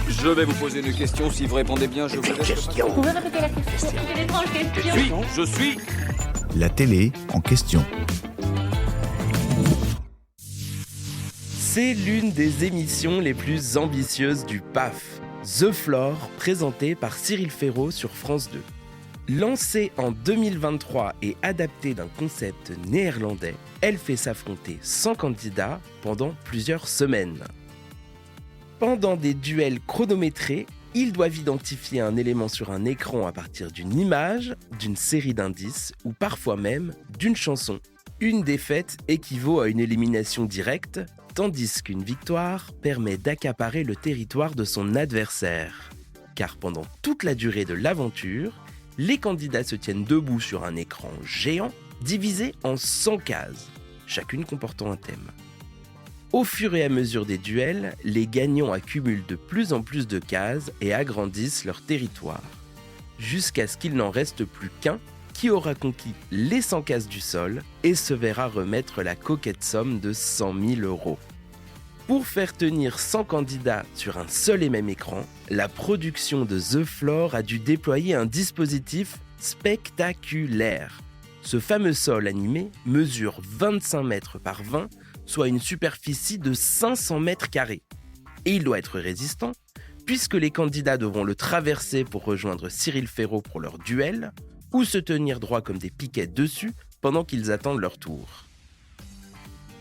Je vais vous poser une question. Si vous répondez bien, je vous laisse. Vous pouvez répéter la question? C'est une étrange question. Je suis. La télé en question. C'est l'une des émissions les plus ambitieuses du PAF, The Floor, présentée par Cyril Ferraud sur France 2. Lancée en 2023 et adaptée d'un concept néerlandais, elle fait s'affronter 100 candidats pendant plusieurs semaines. Pendant des duels chronométrés, ils doivent identifier un élément sur un écran à partir d'une image, d'une série d'indices ou parfois même d'une chanson. Une défaite équivaut à une élimination directe, tandis qu'une victoire permet d'accaparer le territoire de son adversaire. Car pendant toute la durée de l'aventure, les candidats se tiennent debout sur un écran géant divisé en 100 cases, chacune comportant un thème. Au fur et à mesure des duels, les gagnants accumulent de plus en plus de cases et agrandissent leur territoire, jusqu'à ce qu'il n'en reste plus qu'un qui aura conquis les 100 cases du sol et se verra remettre la coquette somme de 100 000 €. Pour faire tenir 100 candidats sur un seul et même écran, la production de The Floor a dû déployer un dispositif spectaculaire. Ce fameux sol animé mesure 25 mètres par 20, soit une superficie de 500 mètres carrés. Et il doit être résistant, puisque les candidats devront le traverser pour rejoindre Cyril Ferraud pour leur duel, ou se tenir droit comme des piquets dessus pendant qu'ils attendent leur tour.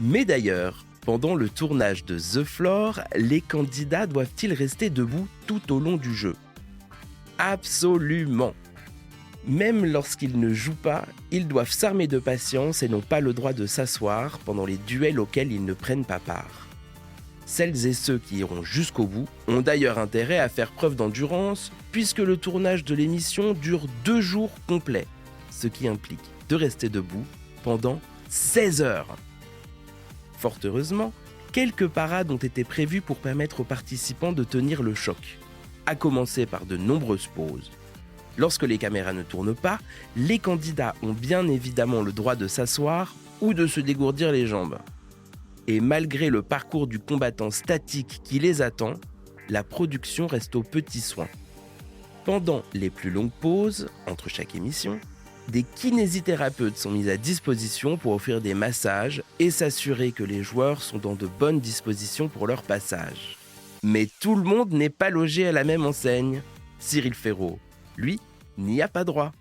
Mais d'ailleurs, pendant le tournage de The Floor, les candidats doivent-ils rester debout tout au long du jeu? Absolument! Même lorsqu'ils ne jouent pas, ils doivent s'armer de patience et n'ont pas le droit de s'asseoir pendant les duels auxquels ils ne prennent pas part. Celles et ceux qui iront jusqu'au bout ont d'ailleurs intérêt à faire preuve d'endurance, puisque le tournage de l'émission dure 2 jours complets, ce qui implique de rester debout pendant 16 heures. Fort heureusement, quelques parades ont été prévues pour permettre aux participants de tenir le choc, à commencer par de nombreuses pauses. Lorsque les caméras ne tournent pas, les candidats ont bien évidemment le droit de s'asseoir ou de se dégourdir les jambes. Et malgré le parcours du combattant statique qui les attend, la production reste aux petits soins. Pendant les plus longues pauses, entre chaque émission, des kinésithérapeutes sont mis à disposition pour offrir des massages et s'assurer que les joueurs sont dans de bonnes dispositions pour leur passage. Mais tout le monde n'est pas logé à la même enseigne. Cyril Ferraud, lui, n'y a pas droit.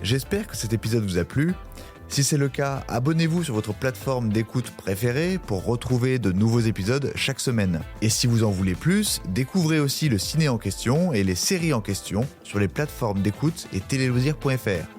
J'espère que cet épisode vous a plu. Si c'est le cas, abonnez-vous sur votre plateforme d'écoute préférée pour retrouver de nouveaux épisodes chaque semaine. Et si vous en voulez plus, découvrez aussi le ciné en question et les séries en question sur les plateformes d'écoute et téléloisirs.fr.